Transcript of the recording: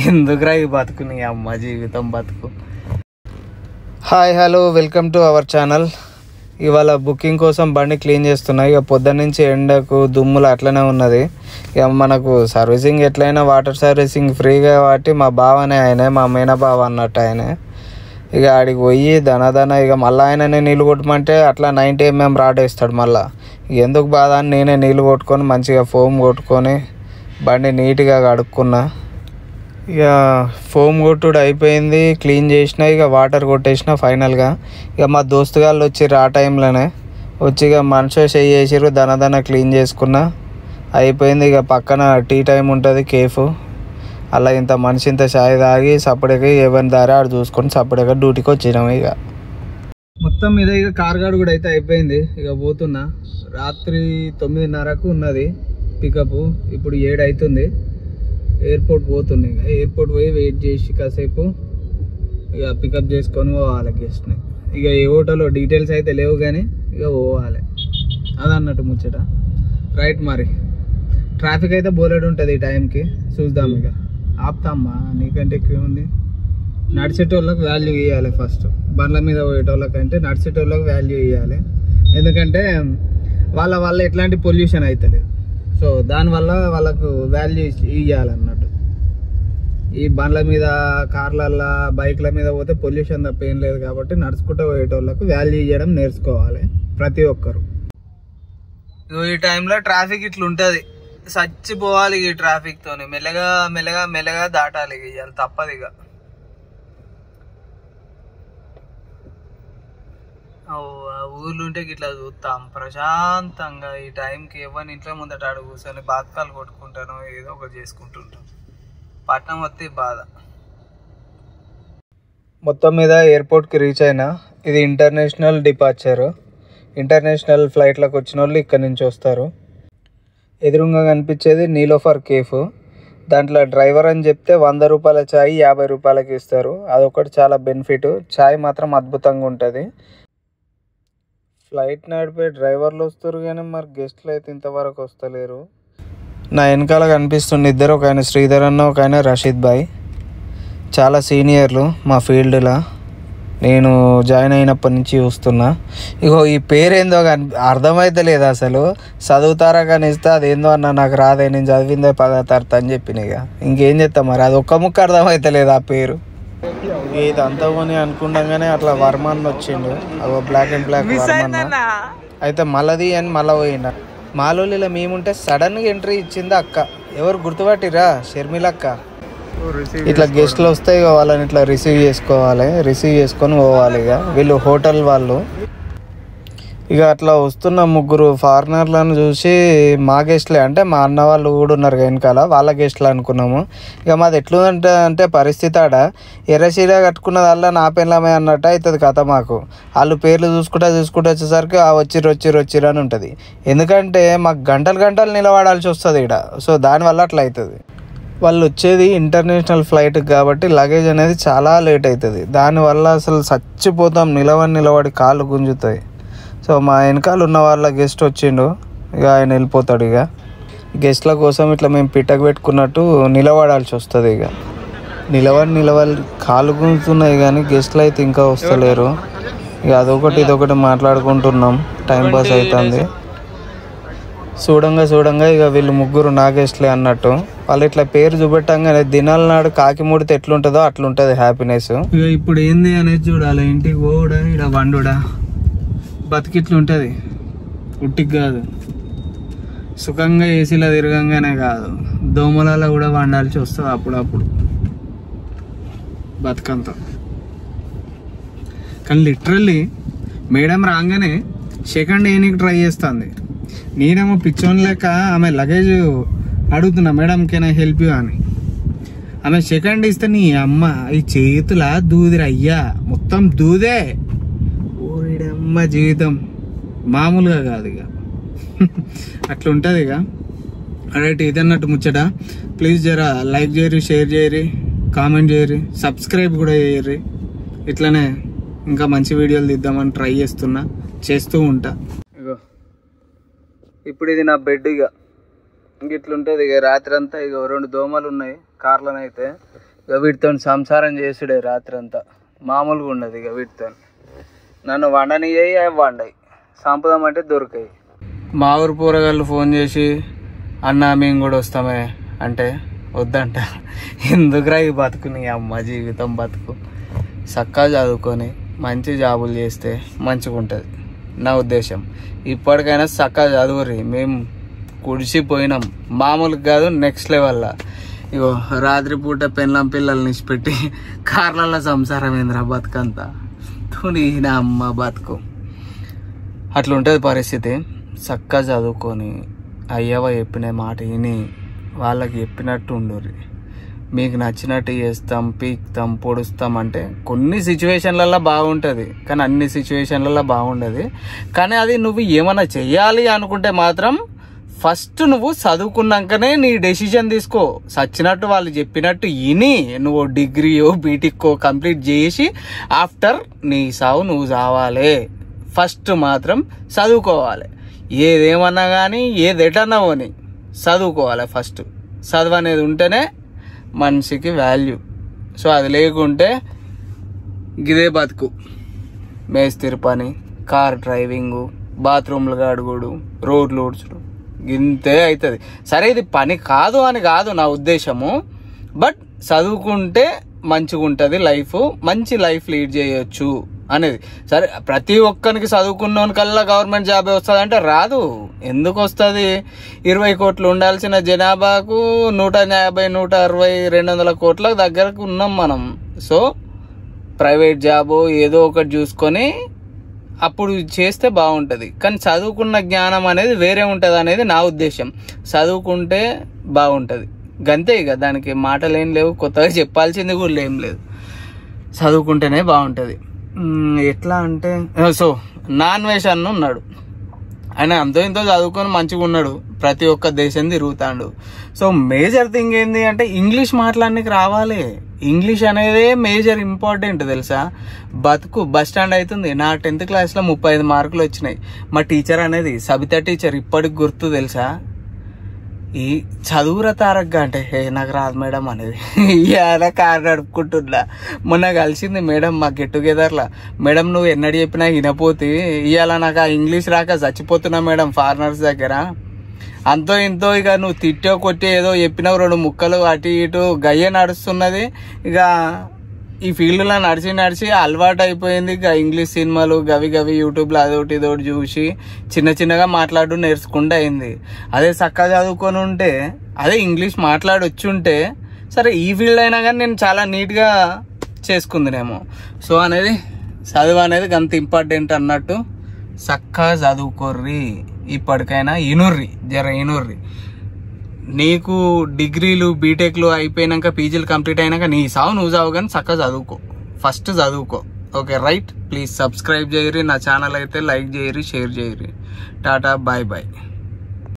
ఎందుకురా ఈ బతుకు, నీ అమ్మ జీవితం బతుకు. Hi hello, welcome to our channel. ఇవాళ బుకింగ్ కోసం బండి క్లీన్ చేస్తున్నా. ఇక పొద్దున్న నుంచి ఎండకు దుమ్ములు అట్లనే ఉన్నది. ఇక మనకు సర్వీసింగ్ ఎట్లయినా వాటర్ సర్వీసింగ్ ఫ్రీగా కాబట్టి మా బావనే ఆయనే, మా మేన బావ అన్నట్టు ఆయనే. ఇక ఆడికి పోయి దనదన ఇక మళ్ళీ ఆయననే నీళ్ళు కొట్టమంటే అట్లా 90 mm రాడ్ వేస్తాడు. మళ్ళీ ఎందుకు బాధ అని నేనే నీళ్ళు కొట్టుకొని మంచిగా ఫోమ్ కొట్టుకొని బండి నీట్గా కడుక్కున్నా. ఇక ఫోమ్ కొట్టుడు అయిపోయింది, క్లీన్ చేసిన, ఇక వాటర్ కొట్టేసిన ఫైనల్గా. ఇక మా దోస్తుగాళ్ళు వచ్చిర్రు ఆ టైంలోనే వచ్చి ఇక మనిషి చేసిర్రు, దనదన క్లీన్ చేసుకున్నా అయిపోయింది. ఇక పక్కన టీ టైం ఉంటుంది కేఫ్, అలా ఇంత మనిషి ఇంత చాయ్ తాగి సపరేట్గా ఎవరిని దారి ఆడు చూసుకొని సపరేట్గా డ్యూటీకి వచ్చినాము. ఇక మొత్తం మీద ఇక కార్గాడు కూడా అయితే అయిపోయింది. ఇక పోతున్నా. రాత్రి 9:30కు ఉన్నది పికప్, ఇప్పుడు 7 అవుతుంది. ఎయిర్పోర్ట్ పోతున్నాయి. ఇక ఎయిర్పోర్ట్ పోయి వెయిట్ చేసి కాసేపు ఇక పికప్ చేసుకొని పోవాలి గెస్ట్ని. ఇక ఏ హోటల్లో డీటెయిల్స్ అయితే లేవు కానీ ఇక పోవాలి, అదన్నట్టు ముచ్చట. రైట్, మరి ట్రాఫిక్ అయితే బోలెడు ఉంటుంది ఈ టైంకి. చూద్దాం, ఇక ఆపుతామ్మా, నీకంటే ఎక్కువ ఉంది. నడిచేటోళ్ళకి వాల్యూ ఇవ్వాలి ఫస్ట్. బండ్ల మీద పోయేటోళ్ళకంటే నడిచేటోళ్ళకి వాల్యూ ఇవ్వాలి. ఎందుకంటే వాళ్ళ ఎట్లాంటి పొల్యూషన్ అవుతలేదు. సో దానివల్ల వాళ్ళకు వాల్యూ ఇవ్వాలన్నట్టు. ఈ బండ్ల మీద, కార్లల్లో, బైక్ల మీద పోతే పొల్యూషన్ తప్ప ఏం లేదు కాబట్టి నడుచుకుంటూ పోయేటోళ్ళకు వాల్యూ ఇవ్వడం నేర్చుకోవాలి ప్రతి ఒక్కరు. ఈ టైంలో ట్రాఫిక్ ఇట్లుంటుంది, చచ్చిపోవాలి ఈ ట్రాఫిక్ తోని. మెల్లగా మెల్లగా మెల్లగా దాటాలి, ఇక తప్పదు. ఇక ఊర్లు ఉంటే ఇట్లా చూస్తాం ప్రశాంతంగా. ఈ టైంకి ఎవరిని ఇంట్లో ముందట ఆడ కూర్చొని బాత్కాలు కొట్టుకుంటాను, ఏదో ఒకటి చేసుకుంటుంటాం. పట్నం వస్తే బాధ. మొత్తం మీద ఎయిర్పోర్ట్కి రీచ్ అయినా. ఇది ఇంటర్నేషనల్ డిపార్చర్. ఇంటర్నేషనల్ ఫ్లైట్లకు వచ్చిన వాళ్ళు ఇక్కడ నుంచి వస్తారు. ఎదురుగా కనిపించేది నీలోఫర్ కేఫ్. దాంట్లో డ్రైవర్ అని చెప్తే 100 రూపాయల ఛాయ్ 50 రూపాయలకి ఇస్తారు. అదొకటి చాలా బెనిఫిట్. ఛాయ్ మాత్రం అద్భుతంగా ఉంటుంది. ఫ్లైట్ నడిపే డ్రైవర్లు వస్తారు కానీ మరి గెస్ట్లు అయితే ఇంతవరకు వస్తలేరు. నా వెనకాల కనిపిస్తుంది ఇద్దరు, ఒక ఆయన శ్రీధర్ అన్న, ఒక ఆయన రషీద్ భాయ్. చాలా సీనియర్లు మా ఫీల్డ్లో. నేను జాయిన్ అయినప్పటి నుంచి చూస్తున్నా. ఇగో ఈ పేరేందో కానీ అర్థమైతే లేదు అసలు. చదువుతారా కానీ ఇస్తే అదేందో అన్న నాకు రాదే, నేను చదివిందే 10వ తరగతి అని చెప్పిన. ఇక ఇంకేం చేస్తాం మరి, అది ఒక్క ముక్క అర్థమైతే లేదు ఆ పేరు. ఇది అంతా కొని అనుకుంటాగానే అట్లా వర్మన్ వచ్చిండు. అగో బ్లాక్ అండ్ బ్లాక్ వర్మన్. అయితే మళ్ళది అని మళ్ళీ పోయిండ. మాలోలిలో మేముంటే సడన్గా ఎంట్రీ ఇచ్చింది అక్క. ఎవరు గుర్తుపట్టిరా? షర్మిలక్క. ఇట్లా గెస్ట్లు వస్తే ఇక వాళ్ళని ఇట్లా రిసీవ్ చేసుకోవాలి, రిసీవ్ చేసుకొని పోవాలి. ఇక వీళ్ళు హోటల్ వాళ్ళు. ఇక అట్లా వస్తున్న 3 ఫారినర్లను చూసి మా గెస్ట్లే, అంటే మా అన్న వాళ్ళు కూడా ఉన్నారు వెనకాల, వాళ్ళ గెస్ట్లు అనుకున్నాము. ఇక మాది ఎట్లుందంటే పరిస్థితి ఆడ ఎర్రచీర కట్టుకున్నదల్లా నా పెళ్ళమే అన్నట్టు అవుతుంది కథ. మాకు వాళ్ళు పేర్లు చూసుకుంటూ వచ్చేసరికి వచ్చిర్రు అని ఉంటుంది. ఎందుకంటే మాకు గంటలు నిలబడాల్సి వస్తుంది ఇక్కడ. సో దానివల్ల అట్లా అవుతుంది. వాళ్ళు వచ్చేది ఇంటర్నేషనల్ ఫ్లైట్ కాబట్టి లగేజ్ అనేది చాలా లేట్ అవుతుంది. దానివల్ల అసలు చచ్చిపోతాం, నిలబడి కాళ్ళు గుంజుతాయి. సో మా వెనకాల ఉన్న వాళ్ళ గెస్ట్ వచ్చిండు, ఇక ఆయన వెళ్ళిపోతాడు. ఇక గెస్ట్ల కోసం ఇట్లా మేము పిట్టకు పెట్టుకున్నట్టు నిలబడాల్సి వస్తుంది. ఇక నిలబడి కాళ్ళు గుంజుతున్నాయి కానీ గెస్ట్లు అయితే ఇంకా వస్తలేరు. ఇక అదొకటి ఇదొకటి మాట్లాడుకుంటున్నాం, టైంపాస్ అవుతుంది. చూడంగా ఇక వీళ్ళు 3 నా గెస్ట్లే అన్నట్టు. వాళ్ళు ఇట్లా పేరు చూపెట్టంగానే దినాల నాడు కాకి ముడితే ఎట్లుంటుందో అట్లుంటుంది హ్యాపీనెస్. ఇక ఇప్పుడు ఏంది అనేది చూడాలి. ఇంటికి పోవుడా, ఇక్కడ వండుడా, బతికిట్లుంటుంది. ఉట్టికి కాదు, సుఖంగా ఏసీలో తిరగంగానే కాదు, దోమలలో కూడా వండాల్సి వస్తుంది అప్పుడప్పుడు బతుకంతా. కానీ లిటరల్లీ మేడం రాగానే సెకండ్ ఏనికి ట్రై చేస్తుంది. నేనేమో పిచ్చోన్ లెక్క ఆమె లగేజ్ అడుగుతున్నా, madam can I help you అని. ఆమె సెకండ్ ఇస్తే నీ అమ్మ ఈ చేతుల దూదిరయ్యా, మొత్తం దూదే. ఓడమ్మ జీవితం మామూలుగా కాదు. ఇక అట్లా ఉంటుంది. ఇక రైట్, ఇదన్నట్టు ముచ్చట. ప్లీజ్ జరా లైక్ చేయరు, షేర్ చేయరు, కామెంట్ చేయరు, సబ్స్క్రైబ్ కూడా చేయరు. ఇట్లనే ఇంకా మంచి వీడియోలు తీద్దామని ట్రై చేస్తూ ఉంటా. ఇగో ఇప్పుడు ఇది నా బెడ్. ఇక ఇట్లుంటుంది. ఇక రాత్రి అంతా ఇక 2 దోమలు ఉన్నాయి కార్లను అయితే. ఇక వీటితో సంసారం చేసుడే రాత్రంతా మామూలుగా ఉండదు. ఇక వీటితో నన్ను వండనియ్యి వండాయి, సంపదామంటే దొరికాయి. మా ఊరు పూరగాళ్ళు ఫోన్ చేసి అన్న మేము కూడా వస్తామే అంటే వద్దంట. ఎందుకురా ఈ బతుకు, నీ అమ్మ జీవితం బతుకు. చక్కగా చదువుకొని మంచి జాబులు చేస్తే మంచిగా ఉంటుంది నా ఉద్దేశం. ఇప్పటికైనా చక్కగా చదువురి. మేము కుడిసిపోయినాం, మామూలుగా కాదు, నెక్స్ట్ లెవెల్లో. ఇగో రాత్రిపూట పెళ్ళం పిల్లల్ని ఇచ్చిపెట్టి కార్లలో సంసారం ఏంద్రా బతుకంతా. తుని నా అమ్మ బతుకు. అట్లుంటుంది పరిస్థితి. చక్కగా చదువుకొని అయ్యవ చెప్పిన మాట విని వాళ్ళకి చెప్పినట్టు ఉండుర్రి. మీకు నచ్చినట్టు చేస్తాం, పీక్తాం, పొడుస్తాం అంటే కొన్ని సిచ్యువేషన్లలో బాగుంటుంది, కానీ అన్ని సిచ్యువేషన్లలో బాగుండదు. కానీ అది నువ్వు ఏమైనా చెయ్యాలి అనుకుంటే మాత్రం ఫస్ట్ నువ్వు చదువుకున్నాకనే నీ డెసిషన్ తీసుకో. సచ్చినట్టు వాళ్ళు చెప్పినట్టు విని నువ్వు డిగ్రీయో బీటెక్కో కంప్లీట్ చేసి ఆఫ్టర్ నీ సావు నువ్వు చావాలి. ఫస్ట్ మాత్రం చదువుకోవాలి. ఏదేమన్నా కానీ ఏదెటన్నా పోని చదువుకోవాలి ఫస్ట్. చదువు అనేది ఉంటేనే మనిషికి వాల్యూ. సో అది లేకుంటే గిదే బతుకు. మేస్తిరి పని, కార్ డ్రైవింగు, బాత్రూమ్లు కడుగుడు, రోడ్లు ఊడ్చుడు, ఇంతే అవుతుంది. సరే ఇది పని కాదు అని కాదు నా ఉద్దేశము, బట్ చదువుకుంటే మంచిగా ఉంటుంది లైఫ్, మంచి లైఫ్ లీడ్ చేయొచ్చు అనేది. సరే ప్రతి ఒక్కరికి చదువుకున్నోనికల్లా గవర్నమెంట్ జాబే వస్తుంది అంటే రాదు. ఎందుకు వస్తుంది? 20 కోట్లు ఉండాల్సిన జనాభాకు 150, 160, 200 కోట్ల దగ్గరకు ఉన్నాం మనం. సో ప్రైవేట్ జాబు ఏదో ఒకటి చూసుకొని అప్పుడు చేస్తే బాగుంటుంది. కానీ చదువుకున్న జ్ఞానం అనేది వేరే ఉంటుంది అనేది నా ఉద్దేశం. చదువుకుంటే బాగుంటుంది గంతే. ఇక దానికి మాటలు ఏం లేవు, కొత్తగా చెప్పాల్సింది కూడా ఏం లేదు. చదువుకుంటేనే బాగుంటుంది. ఎట్లా అంటే సో నాన్ వేష్ అన్న ఉన్నాడు, ఆయన అంతో ఇంతో చదువుకొని మంచిగా ఉన్నాడు, ప్రతి ఒక్క దేశం తిరుగుతాడు. సో మేజర్ థింగ్ ఏంది అంటే ఇంగ్లీష్ మాట్లాడడానికి రావాలి. ఇంగ్లీష్ అనేది మేజర్ ఇంపార్టెంట్ తెలుసా. బతుకు బస్ స్టాండ్ అవుతుంది. నా 10th క్లాస్లో 35 మార్కులు వచ్చినాయి. మా టీచర్ అనేది సబితా టీచర్ ఇప్పటికి గుర్తు తెలుసా. ఈ చదువురా తారగ్గా అంటే నాకు రాదు మేడం అనేది. ఇవాళ కారు నడుపుకుంటున్నా. మొన్న కలిసింది మేడం మా గెట్ టుగెదర్లా. మేడం నువ్వు ఎన్నడూ చెప్పినా వినపోతే ఇవాళ నాకు ఆ ఇంగ్లీష్ రాక చచ్చిపోతున్నా మేడం ఫారినర్స్ దగ్గర. అంతో ఇంతో ఇక నువ్వు తిట్టో కొట్టి ఏదో చెప్పినావు 2 ముక్కలు అటు ఇటు గయ్యే నడుస్తున్నది. ఇక ఈ ఫీల్డ్లో నడిచి అలవాటు అయిపోయింది. ఇక ఇంగ్లీష్ సినిమాలు గవి యూట్యూబ్లో అదొకటి ఇదొకటి చూసి చిన్నగా మాట్లాడడం నేర్చుకుంటూ అయింది. అదే చక్కగా చదువుకొని ఉంటే, అదే ఇంగ్లీష్ మాట్లాడొచ్చి ఉంటే సరే ఈ ఫీల్డ్ అయినా కానీ నేను చాలా నీట్గా చేసుకుందినేమో. సో అనేది చదువు అనేది అంత ఇంపార్టెంట్ అన్నట్టు. చక్కగా చదువుకోర్రి. ఇప్పటికైనా ఇనుర్రి. నీకు డిగ్రీలు బీటెక్లు అయిపోయినాక పీజీలు కంప్లీట్ అయినాక నీ సావు నువ్వు సావు కానీ చక్కగా చదువుకో. ఫస్ట్ చదువుకో. Okay right. ప్లీజ్ సబ్స్క్రైబ్ చేయరి. నా ఛానల్ అయితే లైక్ చేయరి, షేర్ చేయరి. టాటా, బాయ్ బాయ్.